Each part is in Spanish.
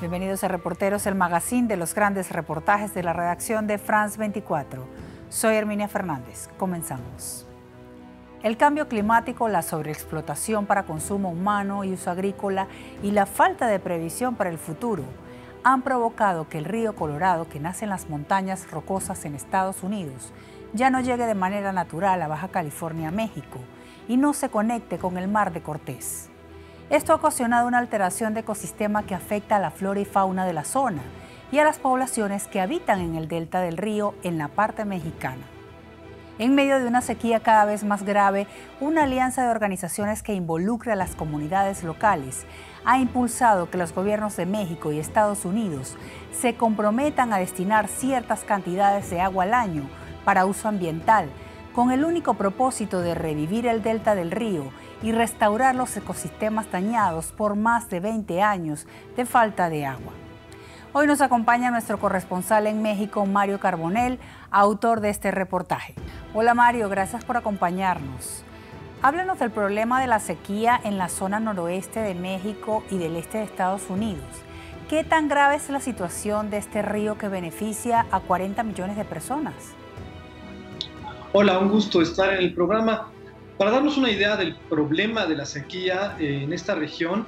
Bienvenidos a Reporteros, el magazine de los grandes reportajes de la redacción de France 24. Soy Herminia Fernández. Comenzamos. El cambio climático, la sobreexplotación para consumo humano y uso agrícola y la falta de previsión para el futuro han provocado que el río Colorado, que nace en las montañas rocosas en Estados Unidos, ya no llegue de manera natural a Baja California, México, y no se conecte con el Mar de Cortés. Esto ha ocasionado una alteración de ecosistema que afecta a la flora y fauna de la zona y a las poblaciones que habitan en el delta del río en la parte mexicana. En medio de una sequía cada vez más grave, una alianza de organizaciones que involucra a las comunidades locales ha impulsado que los gobiernos de México y Estados Unidos se comprometan a destinar ciertas cantidades de agua al año para uso ambiental, con el único propósito de revivir el delta del río y restaurar los ecosistemas dañados por más de 20 años de falta de agua. Hoy nos acompaña nuestro corresponsal en México, Mario Carbonell, autor de este reportaje. Hola Mario, gracias por acompañarnos. Háblanos del problema de la sequía en la zona noroeste de México y del este de Estados Unidos. ¿Qué tan grave es la situación de este río que beneficia a 40 millones de personas? Hola, un gusto estar en el programa. Para darnos una idea del problema de la sequía en esta región,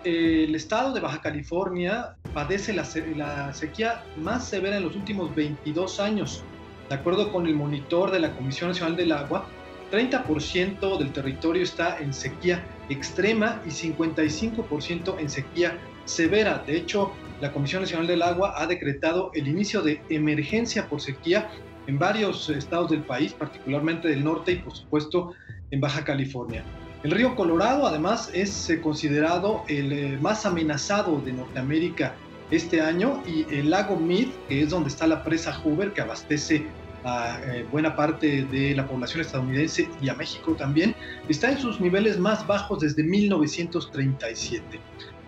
el estado de Baja California padece la sequía más severa en los últimos 22 años. De acuerdo con el monitor de la Comisión Nacional del Agua, 30% del territorio está en sequía extrema y 55% en sequía severa. De hecho, la Comisión Nacional del Agua ha decretado el inicio de emergencia por sequía en varios estados del país, particularmente del norte y por supuesto en Baja California. El río Colorado además es considerado el más amenazado de Norteamérica este año, y el lago Mead, que es donde está la presa Hoover, que abastece a buena parte de la población estadounidense y a México también, está en sus niveles más bajos desde 1937.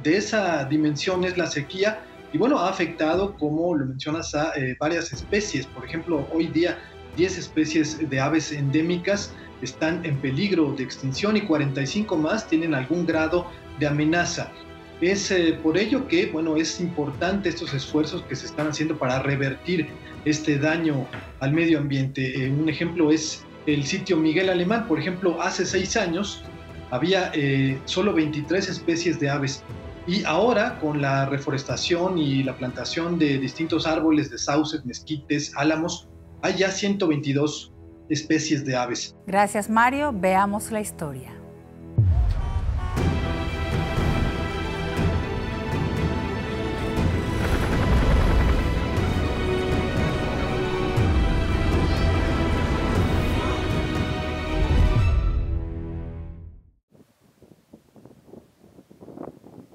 De esa dimensión es la sequía. Y bueno, ha afectado, como lo mencionas, a varias especies. Por ejemplo, hoy día 10 especies de aves endémicas están en peligro de extinción y 45 más tienen algún grado de amenaza. Es por ello que, bueno, es importante estos esfuerzos que se están haciendo para revertir este daño al medio ambiente. Un ejemplo es el sitio Miguel Alemán. Por ejemplo, hace 6 años había solo 23 especies de aves. Y ahora, con la reforestación y la plantación de distintos árboles de sauces, mezquites, álamos, hay ya 122 especies de aves. Gracias, Mario. Veamos la historia.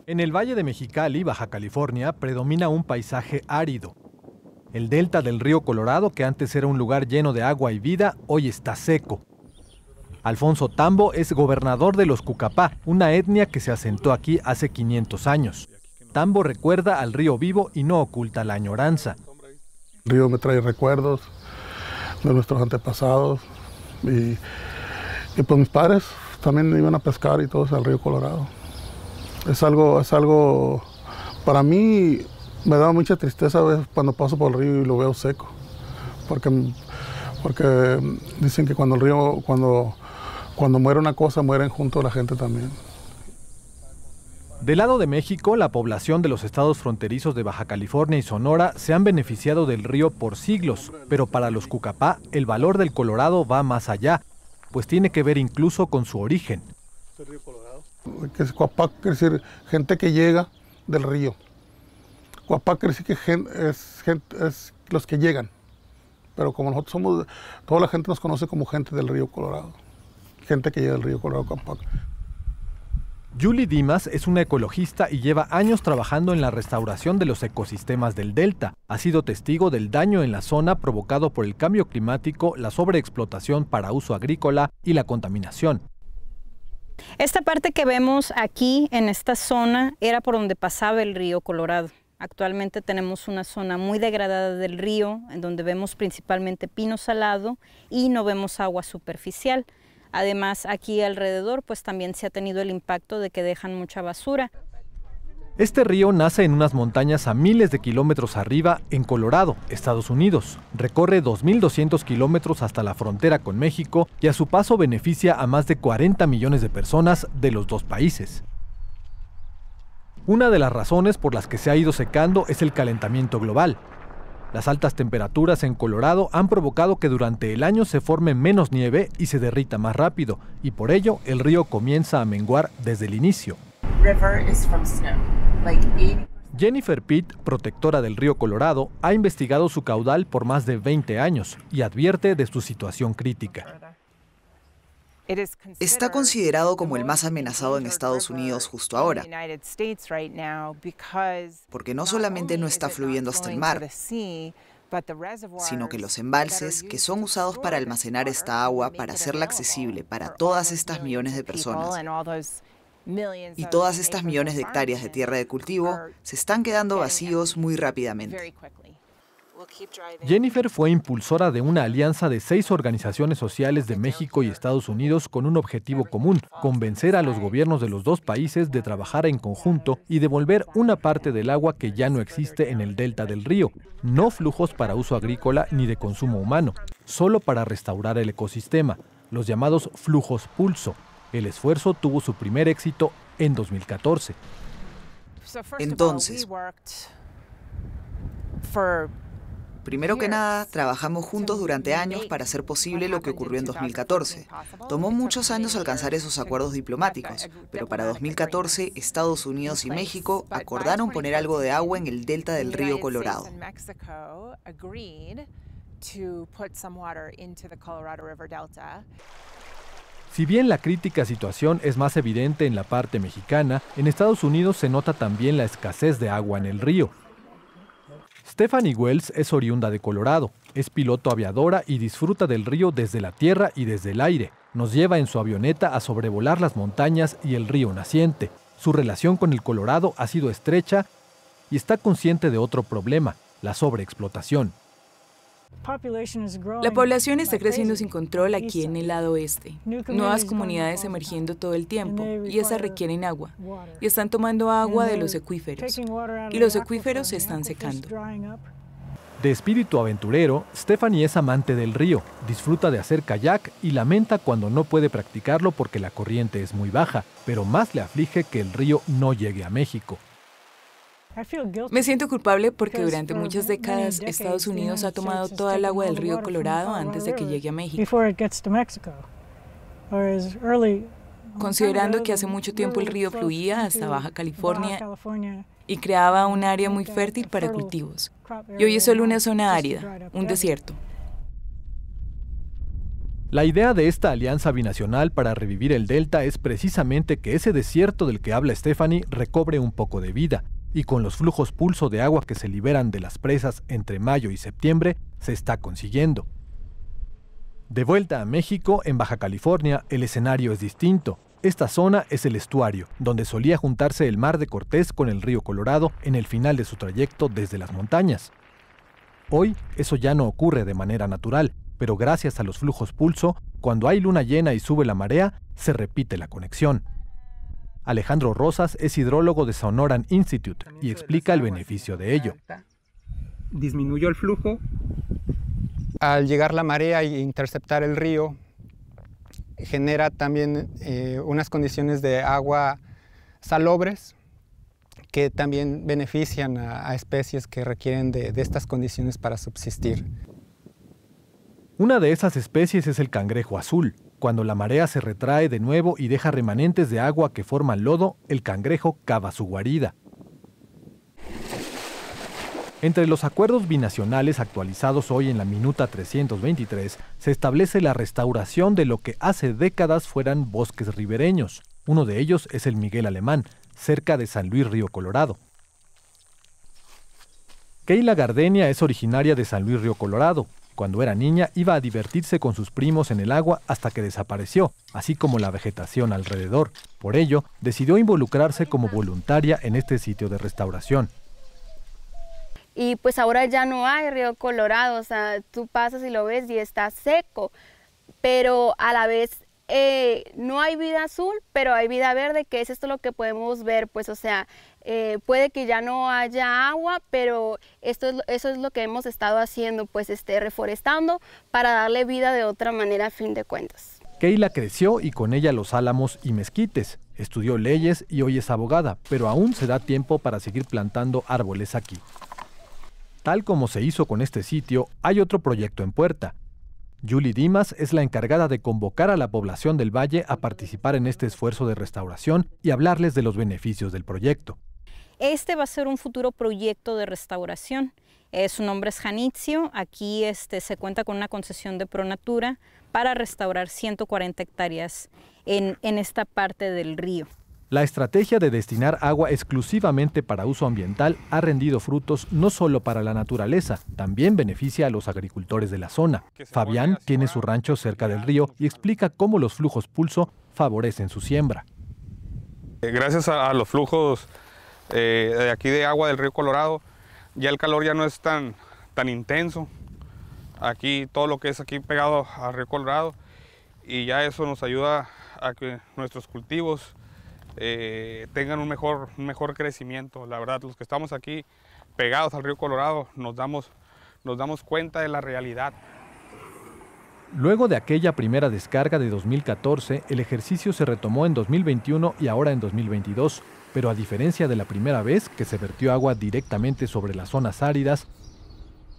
En el Valle de Mexicali, Baja California, predomina un paisaje árido. El delta del río Colorado, que antes era un lugar lleno de agua y vida, hoy está seco. Alfonso Tambo es gobernador de los Cucapá, una etnia que se asentó aquí hace 500 años. Tambo recuerda al río vivo y no oculta la añoranza. El río me trae recuerdos de nuestros antepasados y pues mis padres también iban a pescar y todo eso al río Colorado. Es algo, para mí me da mucha tristeza a veces cuando paso por el río y lo veo seco, porque dicen que cuando el río, cuando muere una cosa, mueren junto a la gente también. Del lado de México, la población de los estados fronterizos de Baja California y Sonora se han beneficiado del río por siglos, pero para los Cucapá el valor del Colorado va más allá, pues tiene que ver incluso con su origen. ¿El río Colorado? Que es Cuapac, quiere decir gente que llega del río. Cuapac quiere decir que es los que llegan. Pero como nosotros somos, toda la gente nos conoce como gente del río Colorado. Gente que llega del río Colorado, Cuapac. Julie Dimas es una ecologista y lleva años trabajando en la restauración de los ecosistemas del delta. Ha sido testigo del daño en la zona provocado por el cambio climático, la sobreexplotación para uso agrícola y la contaminación. Esta parte que vemos aquí en esta zona era por donde pasaba el río Colorado. Actualmente tenemos una zona muy degradada del río, en donde vemos principalmente pino salado y no vemos agua superficial. Además, aquí alrededor pues también se ha tenido el impacto de que dejan mucha basura. Este río nace en unas montañas a miles de kilómetros arriba en Colorado, Estados Unidos. Recorre 2.200 kilómetros hasta la frontera con México y a su paso beneficia a más de 40 millones de personas de los dos países. Una de las razones por las que se ha ido secando es el calentamiento global. Las altas temperaturas en Colorado han provocado que durante el año se forme menos nieve y se derrita más rápido, y por ello el río comienza a menguar desde el inicio. Jennifer Pitt, protectora del río Colorado, ha investigado su caudal por más de 20 años y advierte de su situación crítica. Está considerado como el más amenazado en Estados Unidos justo ahora, porque no solamente no está fluyendo hasta el mar, sino que los embalses, que son usados para almacenar esta agua para hacerla accesible para todas estas millones de personas, y todas estas millones de hectáreas de tierra de cultivo se están quedando vacíos muy rápidamente. Jennifer fue impulsora de una alianza de 6 organizaciones sociales de México y Estados Unidos con un objetivo común: convencer a los gobiernos de los dos países de trabajar en conjunto y devolver una parte del agua que ya no existe en el delta del río, no flujos para uso agrícola ni de consumo humano, solo para restaurar el ecosistema, los llamados flujos pulso. El esfuerzo tuvo su primer éxito en 2014. Entonces, primero que nada, trabajamos juntos durante años para hacer posible lo que ocurrió en 2014. Tomó muchos años alcanzar esos acuerdos diplomáticos, pero para 2014, Estados Unidos y México acordaron poner algo de agua en el delta del río Colorado. Si bien la crítica situación es más evidente en la parte mexicana, en Estados Unidos se nota también la escasez de agua en el río. Stephanie Wells es oriunda de Colorado, es piloto aviadora y disfruta del río desde la tierra y desde el aire. Nos lleva en su avioneta a sobrevolar las montañas y el río naciente. Su relación con el Colorado ha sido estrecha y está consciente de otro problema: la sobreexplotación. La población está creciendo sin control aquí en el lado oeste. Nuevas comunidades emergiendo todo el tiempo, y esas requieren agua. Y están tomando agua de los acuíferos. Y los acuíferos se están secando. De espíritu aventurero, Stephanie es amante del río, disfruta de hacer kayak y lamenta cuando no puede practicarlo porque la corriente es muy baja, pero más le aflige que el río no llegue a México. Me siento culpable porque durante muchas décadas Estados Unidos ha tomado toda el agua del río Colorado antes de que llegue a México. Considerando que hace mucho tiempo el río fluía hasta Baja California y creaba un área muy fértil para cultivos. Y hoy es solo una zona árida, un desierto. La idea de esta alianza binacional para revivir el delta es precisamente que ese desierto del que habla Stephanie recobre un poco de vida, y con los flujos pulso de agua que se liberan de las presas entre mayo y septiembre, se está consiguiendo. De vuelta a México, en Baja California, el escenario es distinto. Esta zona es el estuario, donde solía juntarse el Mar de Cortés con el río Colorado en el final de su trayecto desde las montañas. Hoy, eso ya no ocurre de manera natural, pero gracias a los flujos pulso, cuando hay luna llena y sube la marea, se repite la conexión. Alejandro Rosas es hidrólogo de Sonoran Institute y explica el beneficio de ello. Disminuyó el flujo. Al llegar la marea e interceptar el río, genera también unas condiciones de agua salobres que también benefician a especies que requieren de estas condiciones para subsistir. Una de esas especies es el cangrejo azul. Cuando la marea se retrae de nuevo y deja remanentes de agua que forman lodo, el cangrejo cava su guarida. Entre los acuerdos binacionales actualizados hoy en la Minuta 323, se establece la restauración de lo que hace décadas fueran bosques ribereños. Uno de ellos es el Miguel Alemán, cerca de San Luis Río Colorado. Keila Gardenia es originaria de San Luis Río Colorado. Cuando era niña iba a divertirse con sus primos en el agua hasta que desapareció, así como la vegetación alrededor. Por ello, decidió involucrarse como voluntaria en este sitio de restauración. Y pues ahora ya no hay río Colorado, o sea, tú pasas y lo ves y está seco, pero a la vez no hay vida azul, pero hay vida verde, que es esto lo que podemos ver, pues, o sea, puede que ya no haya agua, pero eso es lo que hemos estado haciendo, pues, reforestando para darle vida de otra manera a fin de cuentas. Keila creció y con ella los álamos y mezquites. Estudió leyes y hoy es abogada, pero aún se da tiempo para seguir plantando árboles aquí. Tal como se hizo con este sitio, hay otro proyecto en puerta. Julie Dimas es la encargada de convocar a la población del valle a participar en este esfuerzo de restauración y hablarles de los beneficios del proyecto. Este va a ser un futuro proyecto de restauración. Su nombre es Janitzio. Aquí se cuenta con una concesión de Pronatura para restaurar 140 hectáreas en esta parte del río. La estrategia de destinar agua exclusivamente para uso ambiental ha rendido frutos no solo para la naturaleza, también beneficia a los agricultores de la zona. Fabián tiene su rancho cerca del río y explica cómo los flujos pulso favorecen su siembra. Gracias a los flujos de aquí de agua del río Colorado, ya el calor ya no es tan intenso. Aquí todo lo que es aquí pegado al río Colorado, y ya eso nos ayuda a que nuestros cultivos tengan un mejor crecimiento. La verdad, los que estamos aquí pegados al río Colorado nos damos cuenta de la realidad. Luego de aquella primera descarga de 2014, el ejercicio se retomó en 2021 y ahora en 2022, pero a diferencia de la primera vez que se vertió agua directamente sobre las zonas áridas,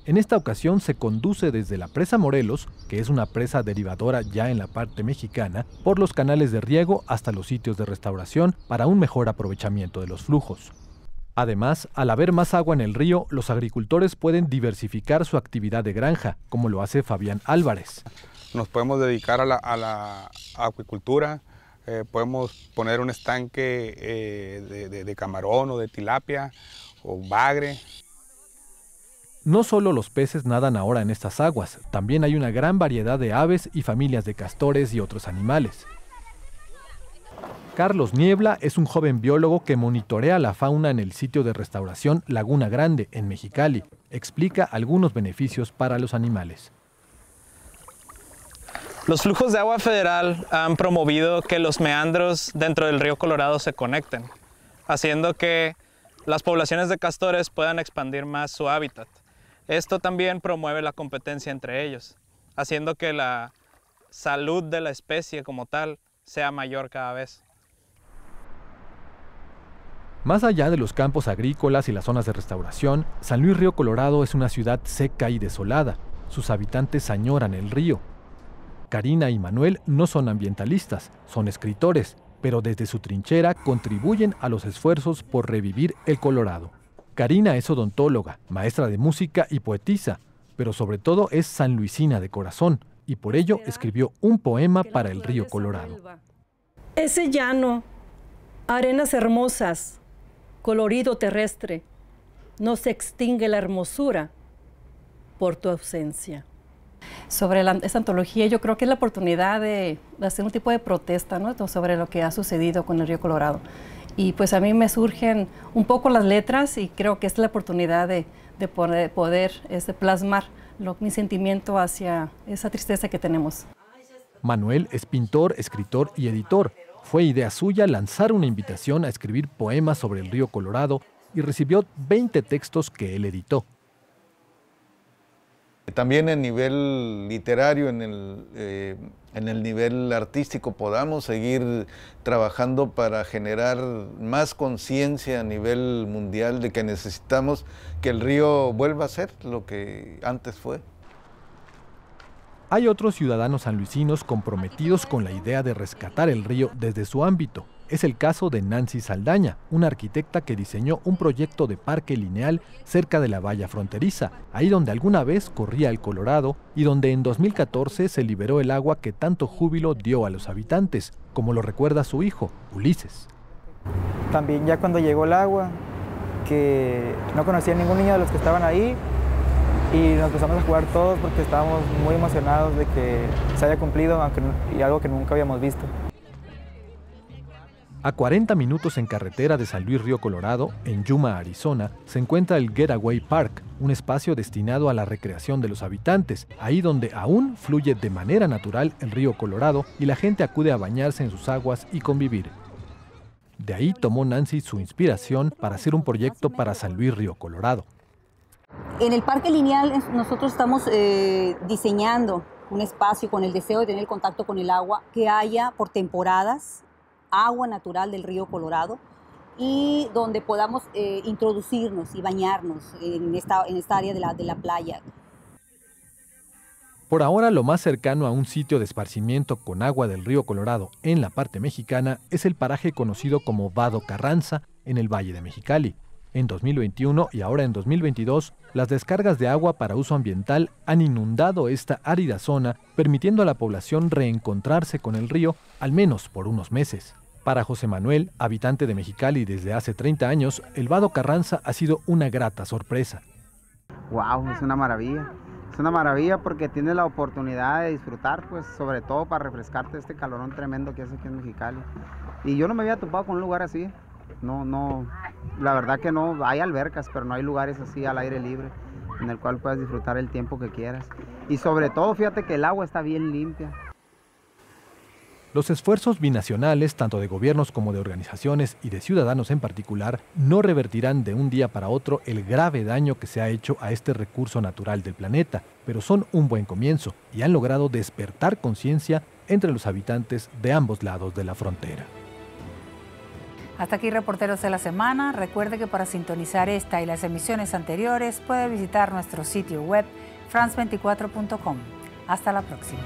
en esta ocasión se conduce desde la presa Morelos, que es una presa derivadora ya en la parte mexicana, por los canales de riego hasta los sitios de restauración para un mejor aprovechamiento de los flujos. Además, al haber más agua en el río, los agricultores pueden diversificar su actividad de granja, como lo hace Fabián Álvarez. Nos podemos dedicar a la acuicultura, podemos poner un estanque de camarón o de tilapia o bagre. No solo los peces nadan ahora en estas aguas, también hay una gran variedad de aves y familias de castores y otros animales. Carlos Niebla es un joven biólogo que monitorea la fauna en el sitio de restauración Laguna Grande, en Mexicali. Explica algunos beneficios para los animales. Los flujos de agua federal han promovido que los meandros dentro del río Colorado se conecten, haciendo que las poblaciones de castores puedan expandir más su hábitat. Esto también promueve la competencia entre ellos, haciendo que la salud de la especie como tal sea mayor cada vez. Más allá de los campos agrícolas y las zonas de restauración, San Luis Río Colorado es una ciudad seca y desolada. Sus habitantes añoran el río. Karina y Manuel no son ambientalistas, son escritores, pero desde su trinchera contribuyen a los esfuerzos por revivir el Colorado. Karina es odontóloga, maestra de música y poetisa, pero sobre todo es sanluisina de corazón, y por ello escribió un poema para el río Colorado. Ese llano, arenas hermosas, colorido terrestre, no se extingue la hermosura por tu ausencia. Sobre esta antología, yo creo que es la oportunidad de hacer un tipo de protesta, ¿no?, sobre lo que ha sucedido con el río Colorado. Y pues a mí me surgen un poco las letras y creo que es la oportunidad de poder plasmar mi sentimiento hacia esa tristeza que tenemos. Manuel es pintor, escritor y editor. Fue idea suya lanzar una invitación a escribir poemas sobre el río Colorado y recibió 20 textos que él editó. También en nivel literario, en el nivel artístico, podamos seguir trabajando para generar más conciencia a nivel mundial de que necesitamos que el río vuelva a ser lo que antes fue. Hay otros ciudadanos sanluisinos comprometidos con la idea de rescatar el río desde su ámbito. Es el caso de Nancy Saldaña, una arquitecta que diseñó un proyecto de parque lineal cerca de la valla fronteriza, ahí donde alguna vez corría el Colorado y donde en 2014 se liberó el agua que tanto júbilo dio a los habitantes, como lo recuerda su hijo, Ulises. También ya cuando llegó el agua, que no conocía a ningún niño de los que estaban ahí, y nos empezamos a jugar todos porque estábamos muy emocionados de que se haya cumplido y algo que nunca habíamos visto. A 40 minutos en carretera de San Luis Río Colorado, en Yuma, Arizona, se encuentra el Getaway Park, un espacio destinado a la recreación de los habitantes, ahí donde aún fluye de manera natural el río Colorado y la gente acude a bañarse en sus aguas y convivir. De ahí tomó Nancy su inspiración para hacer un proyecto para San Luis Río Colorado. En el Parque Lineal nosotros estamos diseñando un espacio con el deseo de tener el contacto con el agua, que haya por temporadas agua natural del río Colorado y donde podamos introducirnos y bañarnos en esta área de la playa. Por ahora, lo más cercano a un sitio de esparcimiento con agua del río Colorado en la parte mexicana es el paraje conocido como Vado Carranza en el Valle de Mexicali. En 2021 y ahora en 2022, las descargas de agua para uso ambiental han inundado esta árida zona, permitiendo a la población reencontrarse con el río, al menos por unos meses. Para José Manuel, habitante de Mexicali desde hace 30 años, el Vado Carranza ha sido una grata sorpresa. ¡Wow! Es una maravilla. Es una maravilla porque tienes la oportunidad de disfrutar, pues, sobre todo para refrescarte de este calorón tremendo que hace aquí en Mexicali. Y yo no me había topado con un lugar así. No, la verdad que no, hay albercas, pero no hay lugares así al aire libre en el cual puedas disfrutar el tiempo que quieras. Y sobre todo, fíjate que el agua está bien limpia. Los esfuerzos binacionales, tanto de gobiernos como de organizaciones y de ciudadanos en particular, no revertirán de un día para otro el grave daño que se ha hecho a este recurso natural del planeta, pero son un buen comienzo y han logrado despertar conciencia entre los habitantes de ambos lados de la frontera. Hasta aquí Reporteros de la Semana. Recuerde que para sintonizar esta y las emisiones anteriores puede visitar nuestro sitio web france24.com. Hasta la próxima.